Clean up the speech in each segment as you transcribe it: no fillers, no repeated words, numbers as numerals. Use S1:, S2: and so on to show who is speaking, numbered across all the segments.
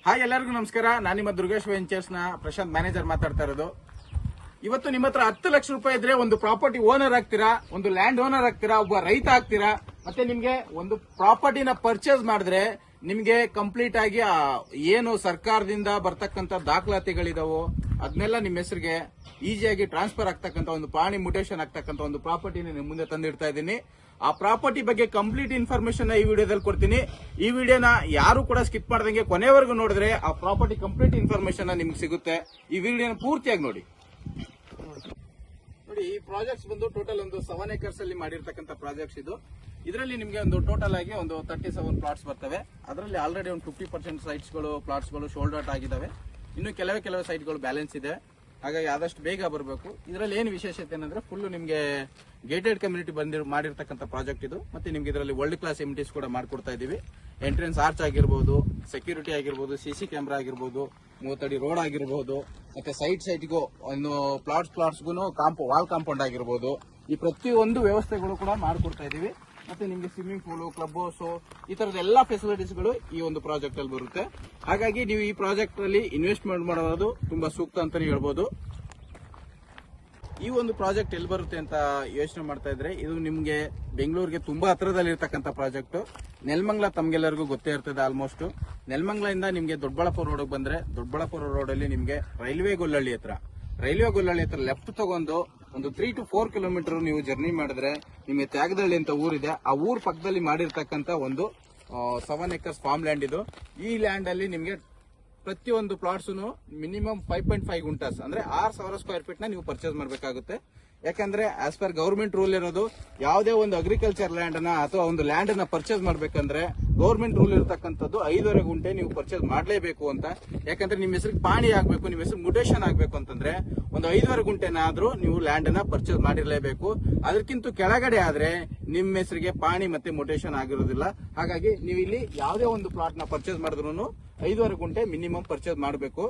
S1: Hi, ಎಲ್ಲರಿಗೂ ನಮಸ್ಕಾರ. ನಾನು ನಿಮ್ಮ ದುರ್ಗೇಶ್ ವೆಂಚರ್ಸ್ ನ ಪ್ರಶಾಂತ್ ಮ್ಯಾನೇಜರ್ ಮಾತಾಡ್ತಾ ಇರೋದು. ಇವತ್ತು ನಿಮ್ಮ ಹತ್ರ 10 ಲಕ್ಷ ರೂಪಾಯಿ ಇದ್ರೆ ಒಂದು ಪ್ರಾಪರ್ಟಿ ಓನರ್ ಆಗ್ತೀರಾ, ಒಂದು ಲ್ಯಾಂಡ್ ಓನರ್ ಆಗ್ತೀರಾ, ಒಬ್ಬ ರೈತ ಆಗ್ತೀರಾ. ಮತ್ತೆ ನಿಮ್ಗೆ ಒಂದು ಪ್ರಾಪರ್ಟಿನ ಪರ್ಚೇಸ್ ಮಾಡಿದ್ರೆ ನಿಮ್ಗೆ ಕಂಪ್ಲೀಟ್ ಆಗಿ ಏನು ಸರ್ಕಾರದಿಂದ ಬರ್ತಕ್ಕಂಥ ದಾಖಲಾತಿಗಳಿದಾವೋ ಅದನ್ನೆಲ್ಲ ನಿಮ್ಮ ಹೆಸರಿಗೆ ಈಸಿಯಾಗಿ ಟ್ರಾನ್ಸ್ಫರ್ ಆಗ್ತಕ್ಕಂಥ ಒಂದು ಪ್ರಾಣಿ ಮುಟೇಷನ್ ಆಗ್ತಕ್ಕಂಥ ಒಂದು ಪ್ರಾಪರ್ಟಿನ ನಿಮ್ಮ ಮುಂದೆ ತಂದಿಡ್ತಾ ಇದ್ದೀನಿ. ಆ ಪ್ರಾಪರ್ಟಿ ಬಗ್ಗೆ ಕಂಪ್ಲೀಟ್ ಇನ್ಫಾರ್ಮೇಶನ್ ಈ ವಿಡಿಯೋದಲ್ಲಿ ಕೊಡ್ತೀನಿ. ಈ ವಿಡಿಯೋನ ಯಾರು ಕೂಡ ಸ್ಕಿಪ್ ಮಾಡ್ದಂಗೆ ಕೊನೆವರೆಗೂ ನೋಡಿದ್ರೆ ಆ ಪ್ರಾಪರ್ಟಿ ಕಂಪ್ಲೀಟ್ ಇನ್ಫಾರ್ಮೇಶನ್ ನಿಮ್ಗೆ ಸಿಗುತ್ತೆ. ಈ ವಿಡಿಯೋನ ಪೂರ್ತಿಯಾಗಿ ನೋಡಿ. ಈ ಪ್ರಾಜೆಕ್ಟ್ಸ್ ಬಂದು ಟೋಟಲ್ ಒಂದು 7 acres ಅಲ್ಲಿ ಮಾಡಿರ್ತಕ್ಕಂಥ ಪ್ರಾಜೆಕ್ಟ್ಸ್ ಇದು. ಇದರಲ್ಲಿ ನಿಮಗೆ ಒಂದು ಟೋಟಲ್ ಆಗಿ ಒಂದು 37 ಪ್ಲಾಟ್ಸ್ ಬರ್ತವೆ. ಅದರಲ್ಲಿ ಆಲ್ರೆಡಿ ಒಂದು 50% ಸೈಟ್ಸ್ಗಳು ಪ್ಲಾಟ್ಸ್ಗಳು ಶೋಲ್ಡ್ ಔಟ್ ಆಗಿದ್ದಾವೆ. ಇನ್ನು ಕೆಲವೇ ಸೈಟ್ಗಳು ಬ್ಯಾಲೆನ್ಸ್ ಇದೆ. ಹಾಗಾಗಿ ಆದಷ್ಟು ಬೇಗ ಬರಬೇಕು. ಇದರಲ್ಲಿ ಏನು ವಿಶೇಷತೆ ಏನಂದ್ರೆ ಫುಲ್ ನಿಮಗೆ ಗೇಟೆಡ್ ಕಮ್ಯುನಿಟಿ ಮಾಡಿರ್ತಕ್ಕಂಥ ಪ್ರಾಜೆಕ್ಟ್ ಇದು. ಮತ್ತೆ ನಿಮ್ಗೆ ಇದರಲ್ಲಿ ವರ್ಲ್ಡ್ ಕ್ಲಾಸ್ ಎಮಿಟೀಸ್ ಕೂಡ ಮಾಡ್ಕೊಡ್ತಾ ಇದೀವಿ. ಎಂಟ್ರೆನ್ಸ್ ಆರ್ಚ್ ಆಗಿರ್ಬೋದು, ಸೆಕ್ಯೂರಿಟಿ ಆಗಿರ್ಬೋದು, ಸಿಸಿ ಕ್ಯಾಮೆರಾ ಆಗಿರ್ಬೋದು, 30 ಅಡಿ ರೋಡ್ ಆಗಿರ್ಬೋದು, ಮತ್ತೆ ಸೈಟ್ಗೂ ಒಂದು ಪ್ಲಾಟ್ಸ್ಗೂ ವಾಲ್ ಕಾಂಪೌಂಡ್ ಆಗಿರ್ಬೋದು, ಈ ಪ್ರತಿಯೊಂದು ವ್ಯವಸ್ಥೆಗಳು ಕೂಡ ಮಾಡ್ಕೊಡ್ತಾ ಇದೀವಿ. ಮತ್ತೆ ನಿಮ್ಗೆ ಸ್ವಿಮ್ಮಿಂಗ್ ಪೂಲ್, ಕ್ಲಬ್ ಹೌಸ್, ಈ ತರದ ಎಲ್ಲಾ ಫೆಸಿಲಿಟೀಸ್ಗಳು ಈ ಒಂದು ಪ್ರಾಜೆಕ್ಟ್ ಅಲ್ಲಿ ಬರುತ್ತೆ. ಹಾಗಾಗಿ ನೀವು ಈ ಪ್ರಾಜೆಕ್ಟ್ ಅಲ್ಲಿ ಇನ್ವೆಸ್ಟ್ಮೆಂಟ್ ಮಾಡೋದು ತುಂಬಾ ಸೂಕ್ತ ಅಂತಾನೆ ಹೇಳ್ಬೋದು. ಈ ಒಂದು ಪ್ರಾಜೆಕ್ಟ್ ಎಲ್ಲಿ ಬರುತ್ತೆ ಅಂತ ಯೋಚನೆ ಮಾಡ್ತಾ ಇದ್ರೆ, ಇದು ನಿಮ್ಗೆ ಬೆಂಗಳೂರಿಗೆ ತುಂಬಾ ಹತ್ರದಲ್ಲಿ ಇರ್ತಕ್ಕಂಥ ಪ್ರಾಜೆಕ್ಟ್. ನೆಲಮಂಗಲ ತಮ್ಗೆಲ್ಲರಿಗೂ ಗೊತ್ತೇ ಇರ್ತದೆ. ಆಲ್ಮೋಸ್ಟ್ ನೆಲಮಂಗಲದಿಂದ ನಿಮ್ಗೆ ದೊಡ್ಡಬಳ್ಳಾಪುರ ರೋಡ್ ಬಂದ್ರೆ, ದೊಡ್ಡಬಳ್ಳಾಪುರ ರೋಡ್ ಅಲ್ಲಿ ನಿಮ್ಗೆ ರೈಲ್ವೆ ಗೊಲ್ಲಹಳ್ಳಿ ಹತ್ರ ಲೆಫ್ಟ್ ತಗೊಂಡು ಒಂದು 3 to 4 ಕಿಲೋಮೀಟರ್ ನೀವು ಜರ್ನಿ ಮಾಡಿದ್ರೆ ನಿಮಗೆ ತ್ಯಾಗದಹಳ್ಳಿ ಅಂತ ಊರಿದೆ. ಆ ಊರ್ ಪಕ್ಕದಲ್ಲಿ ಮಾಡಿರ್ತಕ್ಕಂಥ ಒಂದು 7 acres ಫಾರ್ಮ್ ಲ್ಯಾಂಡ್ ಇದು. ಈ ಲ್ಯಾಂಡ್ ಅಲ್ಲಿ ನಿಮ್ಗೆ ಪ್ರತಿಯೊಂದು ಪ್ಲಾಟ್ಸ್ ಮಿನಿಮಮ್ 5.5 ಗುಂಟಾಸ್ ಅಂದ್ರೆ 6,000 ಸ್ಕ್ವೇರ್ ಫೀಟ್ ನ ನೀವು ಪರ್ಚೇಸ್ ಮಾಡಬೇಕಾಗುತ್ತೆ. ಯಾಕಂದ್ರೆ ಆಸ್ ಪರ್ ಗವರ್ಮೆಂಟ್ ರೂಲ್ ಇರೋದು, ಯಾವುದೇ ಒಂದು ಅಗ್ರಿಕಲ್ಚರ್ ಲ್ಯಾಂಡ್ ಅನ್ನ ಅಥವಾ ಒಂದು ಲ್ಯಾಂಡ್ ಅನ್ನ ಪರ್ಚೇಸ್ ಮಾಡ್ಬೇಕಂದ್ರೆ ಗವರ್ಮೆಂಟ್ ರೂಲ್ ಇರತಕ್ಕಂಥದ್ದು 5.5 ಗುಂಟೆ ನೀವು ಪರ್ಚೇಸ್ ಮಾಡಲೇಬೇಕು ಅಂತ. ಯಾಕಂದ್ರೆ ನಿಮ್ಮ ಹೆಸರಿಗೆ ಪಾಣಿ ಆಗ್ಬೇಕು, ನಿಮ್ಮ ಹೆಸರು ಮುಟೇಷನ್ ಆಗ್ಬೇಕು ಅಂತಂದ್ರೆ ಒಂದು 5.5 ಗುಂಟೆನಾದ್ರೂ ನೀವು ಲ್ಯಾಂಡ್ ಅನ್ನ ಪರ್ಚೇಸ್ ಮಾಡಿರಲೇಬೇಕು. ಅದಕ್ಕಿಂತ ಕೆಳಗಡೆ ಆದ್ರೆ ನಿಮ್ಮ ಹೆಸರಿಗೆ ಪಾಣಿ ಮತ್ತೆ ಮುಟೇಷನ್ ಆಗಿರೋದಿಲ್ಲ. ಹಾಗಾಗಿ ನೀವು ಇಲ್ಲಿ ಯಾವುದೇ ಒಂದು ಪ್ಲಾಟ್ ನ ಪರ್ಚೇಸ್ ಮಾಡಿದ್ರು 5.5 ಗುಂಟೆ ಮಿನಿಮಮ್ ಪರ್ಚೇಸ್ ಮಾಡಬೇಕು.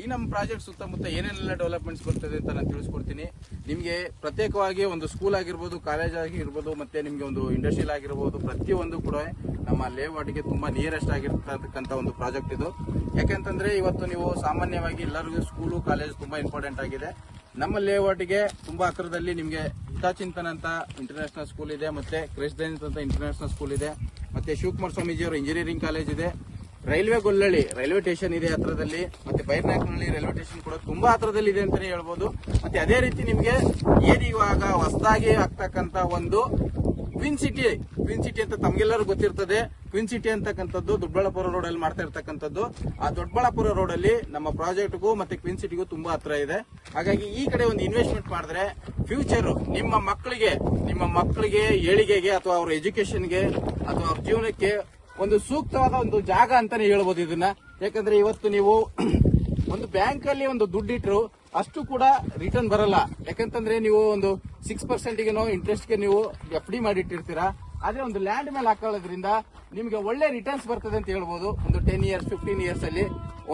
S1: ಈ ನಮ್ಮ ಪ್ರಾಜೆಕ್ಟ್ ಸುತ್ತಮುತ್ತ ಏನೇನೆಲ್ಲ ಡೆವಲಪ್ಮೆಂಟ್ಸ್ ಬರ್ತದೆ ಅಂತ ನಾನು ತಿಳಿಸ್ಕೊಡ್ತೀನಿ. ನಿಮಗೆ ಪ್ರತ್ಯೇಕವಾಗಿ ಒಂದು ಸ್ಕೂಲ್ ಆಗಿರ್ಬೋದು, ಕಾಲೇಜ್ ಆಗಿರ್ಬೋದು, ಮತ್ತೆ ನಿಮ್ಗೆ ಒಂದು ಇಂಡಸ್ಟ್ರಿಯಲ್ ಆಗಿರ್ಬೋದು, ಪ್ರತಿಯೊಂದು ಕೂಡ ನಮ್ಮ ಲೇಔಟ್ಗೆ ತುಂಬಾ ನಿಯರೆಸ್ಟ್ ಆಗಿರ್ತಕ್ಕಂಥ ಒಂದು ಪ್ರಾಜೆಕ್ಟ್ ಇದು. ಯಾಕೆಂತಂದ್ರೆ ಇವತ್ತು ನೀವು ಸಾಮಾನ್ಯವಾಗಿ ಎಲ್ಲರಿಗೂ ಸ್ಕೂಲು ಕಾಲೇಜ್ ತುಂಬಾ ಇಂಪಾರ್ಟೆಂಟ್ ಆಗಿದೆ. ನಮ್ಮ ಲೇಔಟ್ಗೆ ತುಂಬಾ ಹತ್ರದಲ್ಲಿ ನಿಮ್ಗೆ ಹಿತಾಚಿಂತನ್ ಅಂತ ಇಂಟರ್ನ್ಯಾಷನಲ್ ಸ್ಕೂಲ್ ಇದೆ, ಮತ್ತೆ ಕ್ರಿಸ್ ದೈನ್ಸ್ ಅಂತ ಇಂಟರ್ನ್ಯಾಷನಲ್ ಸ್ಕೂಲ್ ಇದೆ, ಮತ್ತೆ ಶಿವಕುಮಾರ್ ಸ್ವಾಮೀಜಿ ಅವರ ಇಂಜಿನಿಯರಿಂಗ್ ಕಾಲೇಜ್ ಇದೆ, ರೈಲ್ವೆ ಗೊಲ್ಲಹಳ್ಳಿ ರೈಲ್ವೆ ಸ್ಟೇಷನ್ ಇದೆ ಹತ್ರದಲ್ಲಿ, ಮತ್ತೆ ಬೈರ್ನಾಯಕನಹಳ್ಳಿ ರೈಲ್ವೆ ಸ್ಟೇಷನ್ ಕೂಡ ತುಂಬಾ ಹತ್ರದಲ್ಲಿ ಇದೆ ಅಂತಾನೆ ಹೇಳ್ಬೋದು. ಮತ್ತೆ ಅದೇ ರೀತಿ ನಿಮ್ಗೆ ಏನು ಇವಾಗ ಹೊಸದಾಗಿ ಆಗ್ತಕ್ಕಂತ ಒಂದು ಕ್ವೀನ್ ಸಿಟಿ ಅಂತ ತಮ್ಗೆಲ್ಲರೂ ಗೊತ್ತಿರ್ತದೆ. ಕ್ವೀನ್ ಸಿಟಿ ಅಂತಕ್ಕಂಥದ್ದು ದೊಡ್ಡಬಳ್ಳಾಪುರ ರೋಡ್ ಅಲ್ಲಿ ಮಾಡ್ತಾ ಇರ್ತಕ್ಕಂಥದ್ದು. ಆ ದೊಡ್ಡಬಳ್ಳಾಪುರ ರೋಡ್ ಅಲ್ಲಿ ನಮ್ಮ ಪ್ರಾಜೆಕ್ಟ್ಗೂ ಮತ್ತೆ ಕ್ವೀನ್ ಸಿಟಿಗೂ ತುಂಬಾ ಹತ್ರ ಇದೆ. ಹಾಗಾಗಿ ಈ ಕಡೆ ಒಂದು ಇನ್ವೆಸ್ಟ್ಮೆಂಟ್ ಮಾಡಿದ್ರೆ ಫ್ಯೂಚರ್ ನಿಮ್ಮ ಮಕ್ಕಳಿಗೆ ಏಳಿಗೆಗೆ ಅಥವಾ ಅವ್ರ ಎಜುಕೇಶನ್ಗೆ ಅಥವಾ ಅವ್ರ ಜೀವನಕ್ಕೆ ಒಂದು ಸೂಕ್ತವಾದ ಒಂದು ಜಾಗ ಅಂತಾನೆ ಹೇಳ್ಬೋದು ಇದನ್ನ. ಯಾಕಂದ್ರೆ ಇವತ್ತು ನೀವು ಒಂದು ಬ್ಯಾಂಕ್ ಅಲ್ಲಿ ಒಂದು ದುಡ್ಡಿಟ್ರು ಅಷ್ಟು ಕೂಡ ರಿಟರ್ನ್ ಬರಲ್ಲ. ಯಾಕಂತಂದ್ರೆ ನೀವು ಒಂದು 6% ಇಂಟ್ರೆಸ್ಟ್ಗೆ ನೀವು FD ಮಾಡಿಟ್ಟಿರ್ತೀರಾ. ಆದ್ರೆ ಒಂದು ಲ್ಯಾಂಡ್ ಮೇಲೆ ಹಾಕೊಳ್ಳೋದ್ರಿಂದ ನಿಮ್ಗೆ ಒಳ್ಳೆ ರಿಟರ್ನ್ಸ್ ಬರ್ತದೆ ಅಂತ ಹೇಳ್ಬೋದು. ಒಂದು 10 years 15 years ಅಲ್ಲಿ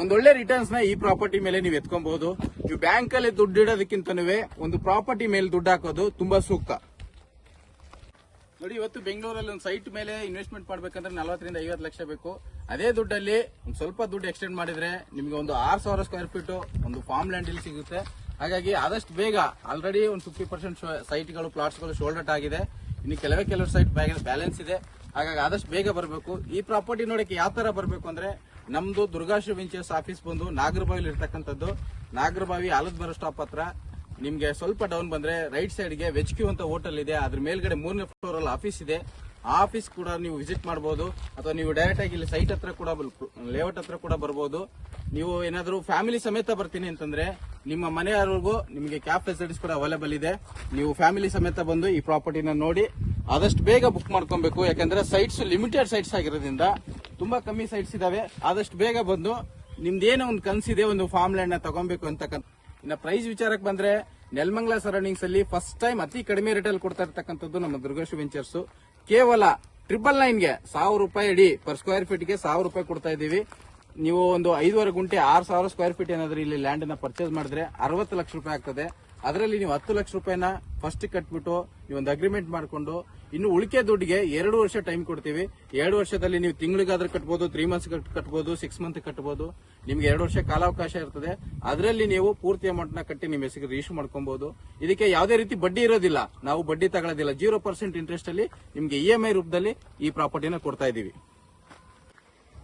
S1: ಒಂದೊಳ್ಳೆ ರಿಟರ್ನ್ಸ್ ನ ಈ ಪ್ರಾಪರ್ಟಿ ಮೇಲೆ ನೀವು ಎತ್ಕೊಬಹುದು. ನೀವು ಬ್ಯಾಂಕ್ ಅಲ್ಲಿ ದುಡ್ಡು ಇಡೋದಕ್ಕಿಂತನೂ ಒಂದು ಪ್ರಾಪರ್ಟಿ ಮೇಲೆ ದುಡ್ಡು ಹಾಕೋದು ತುಂಬಾ ಸೂಕ್ತ. ನೋಡಿ, ಇವತ್ತು ಬೆಂಗಳೂರಲ್ಲಿ ಒಂದು ಸೈಟ್ ಮೇಲೆ ಇನ್ವೆಸ್ಟ್ಮೆಂಟ್ ಮಾಡ್ಬೇಕಂದ್ರೆ 40 ರಿಂದ 50 ಲಕ್ಷ ಬೇಕು. ಅದೇ ದುಡ್ಡಲ್ಲಿ ಒಂದು ಸ್ವಲ್ಪ ದುಡ್ಡು ಎಕ್ಸ್ಟೆಂಡ್ ಮಾಡಿದ್ರೆ ನಿಮ್ಗೆ ಒಂದು 6,000 ಸ್ಕ್ವೇರ್ ಫೀಟ್ ಒಂದು ಫಾರ್ಮ್ ಲ್ಯಾಂಡ್ ಇಲ್ಲಿ ಸಿಗುತ್ತೆ. ಹಾಗಾಗಿ ಆದಷ್ಟು ಬೇಗ ಆಲ್ರೆಡಿ ಒಂದು 50% ಸೈಟ್ಗಳು ಪ್ಲಾಟ್ಸ್ಗಳು ಶೋಲ್ಡ್ ಔಟ್ ಆಗಿದೆ. ಇನ್ನು ಕೆಲವೇ ಸೈಟ್ ಬ್ಯಾಲೆನ್ಸ್ ಇದೆ. ಹಾಗಾಗಿ ಆದಷ್ಟು ಬೇಗ ಬರಬೇಕು. ಈ ಪ್ರಾಪರ್ಟಿ ನೋಡಕ್ಕೆ ಯಾವ ತರ ಬರಬೇಕು ಅಂದ್ರೆ, ನಮ್ದು ದುರ್ಗಾಶ್ರೀ ವೆಂಚರ್ಸ್ ಆಫೀಸ್ ಬಂದು ನಾಗರಬಾವಿಲಿ ಇರ್ತಕ್ಕಂಥದ್ದು. ನಾಗರಬಾವಿ ಆಲದ ಬರೋ ಸ್ಟಾಪ್ ಹತ್ರ ನಿಮ್ಗೆ ಸ್ವಲ್ಪ ಡೌನ್ ಬಂದ್ರೆ ರೈಟ್ ಸೈಡ್ ಗೆ ವೆಜ್ಕ್ಯೂ ಅಂತ ಹೋಟೆಲ್ ಇದೆ. ಅದ್ರ ಮೇಲ್ಗಡೆ 3ನೇ ಫ್ಲೋರ್ ಅಲ್ಲಿ ಆಫೀಸ್ ಇದೆ. ಆ ಆಫೀಸ್ ಕೂಡ ನೀವು ವಿಸಿಟ್ ಮಾಡಬಹುದು, ಅಥವಾ ನೀವು ಡೈರೆಕ್ಟ್ ಆಗಿ ಇಲ್ಲಿ ಸೈಟ್ ಹತ್ರ ಕೂಡ ಲೇಔಟ್ ಹತ್ರ ಕೂಡ ಬರಬಹುದು. ನೀವು ಏನಾದ್ರು ಫ್ಯಾಮಿಲಿ ಸಮೇತ ಬರ್ತೀನಿ ಅಂತಂದ್ರೆ ನಿಮ್ಮ ಮನೆಯವರೆಗೂ ನಿಮಗೆ ಕ್ಯಾಬ್ ಫೆಸಿಲಿಟೀಸ್ ಕೂಡ ಅವೈಲೇಬಲ್ ಇದೆ. ನೀವು ಫ್ಯಾಮಿಲಿ ಸಮೇತ ಬಂದು ಈ ಪ್ರಾಪರ್ಟಿನ ನೋಡಿ ಆದಷ್ಟು ಬೇಗ ಬುಕ್ ಮಾಡ್ಕೊಬೇಕು. ಯಾಕಂದ್ರೆ ಸೈಟ್ಸ್ ಲಿಮಿಟೆಡ್ ಸೈಟ್ಸ್ ಆಗಿರೋದ್ರಿಂದ ತುಂಬಾ ಕಮ್ಮಿ ಸೈಟ್ಸ್ ಇದಾವೆ. ಆದಷ್ಟು ಬೇಗ ಬಂದು ನಿಮ್ದೇನೋ ಒಂದು ಕನ್ಸಿದೆ ಒಂದು ಫಾರ್ಮ್ ಲ್ಯಾಂಡ್ ನ ತಗೊಬೇಕು ಅಂತಕ್ಕಂಥ. ಇನ್ನು ಪ್ರೈಸ್ ವಿಚಾರಕ್ಕೆ ಬಂದ್ರೆ, ನೆಲಮಂಗಲ ಸರೌಂಡಿಂಗ್ಸ್ ಅಲ್ಲಿ ಫಸ್ಟ್ ಟೈಮ್ ಅತಿ ಕಡಿಮೆ ರೇಟ್ ಅಲ್ಲಿ ಕೊಡ್ತಾ ಇರ್ತಕ್ಕಂಥದ್ದು ನಮ್ಮ ದುರ್ಗೇಶ್ ವೆಂಚರ್ಸ್. ಕೇವಲ 999ಗೆ 1,000 ರೂಪಾಯಿ ಅಡಿ ಪರ್ ಸ್ಕ್ವೇರ್ ಫೀಟ್ ಗೆ 1,000 ರೂಪಾಯಿ ಕೊಡ್ತಾ ಇದೀವಿ. ನೀವು ಒಂದು 5.5 ಗುಂಟೆ 6,000 ಸ್ಕ್ವೇರ್ ಫೀಟ್ ಏನಾದ್ರೂ ಇಲ್ಲಿ ಲ್ಯಾಂಡ್ ಅನ್ನ ಪರ್ಚೇಸ್ ಮಾಡಿದ್ರೆ 60 ಲಕ್ಷ ರೂಪಾಯಿ ಆಗ್ತದೆ. ಅದರಲ್ಲಿ ನೀವು 10 ಲಕ್ಷ ರೂಪಾಯಿನ ಫಸ್ಟ್ ಕಟ್ಬಿಟ್ಟು ನೀವೊಂದು ಅಗ್ರಿಮೆಂಟ್ ಮಾಡ್ಕೊಂಡು ಇನ್ನು ಉಳಿಕೆ ದುಡ್ಡಿಗೆ 2 ವರ್ಷ ಟೈಮ್ ಕೊಡ್ತೀವಿ. 2 ವರ್ಷದಲ್ಲಿ ನೀವು ತಿಂಗಳಿಗಾದ್ರೂ ಕಟ್ಬೋದು, 3 ಮಂತ್ಸ್ ಕಟ್ಬೋದು, 6 ಮಂತ್ ಕಟ್ಬೋದು. ನಿಮ್ಗೆ 2 ವರ್ಷ ಕಾಲಾವಕಾಶ ಇರ್ತದೆ. ಅದರಲ್ಲಿ ನೀವು ಪೂರ್ತಿ ಅಮೌಂಟ್ ನ ಕಟ್ಟಿ ನಿಮ್ಮ ಹೆಸರಿಗೆ ರಿಜಿಸ್ಟರ್ ಮಾಡ್ಕೊಬಹುದು. ಇದಕ್ಕೆ ಯಾವುದೇ ರೀತಿ ಬಡ್ಡಿ ಇರೋದಿಲ್ಲ, ನಾವು ಬಡ್ಡಿ ತಗೊಳ್ಳೋದಿಲ್ಲ. 0% ಇಂಟ್ರೆಸ್ಟ್ ಅಲ್ಲಿ ನಿಮ್ಗೆ EMI ರೂಪದಲ್ಲಿ ಈ ಪ್ರಾಪರ್ಟಿನ ಕೊಡ್ತಾ ಇದೀವಿ.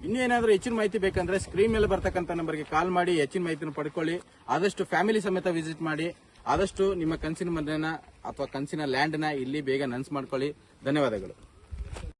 S1: ಇನ್ನೂ ಏನಾದರೂ ಹೆಚ್ಚಿನ ಮಾಹಿತಿ ಬೇಕಂದ್ರೆ ಸ್ಕ್ರೀನ್ ಮೇಲೆ ಬರ್ತಕ್ಕಂಥ ನಂಬರ್ಗೆ ಕಾಲ್ ಮಾಡಿ ಹೆಚ್ಚಿನ ಮಾಹಿತಿನ ಪಡ್ಕೊಳ್ಳಿ. ಆದಷ್ಟು ಫ್ಯಾಮಿಲಿ ಸಮೇತ ವಿಸಿಟ್ ಮಾಡಿ. ಆದಷ್ಟು ನಿಮ್ಮ ಕನಸಿನ ಮನೆನ ಅಥವಾ ಕನಸಿನ ಲ್ಯಾಂಡ್ ನ ಇಲ್ಲಿ ಬೇಗ ನನ್ಸ್ ಮಾಡ್ಕೊಳ್ಳಿ. ಧನ್ಯವಾದಗಳು.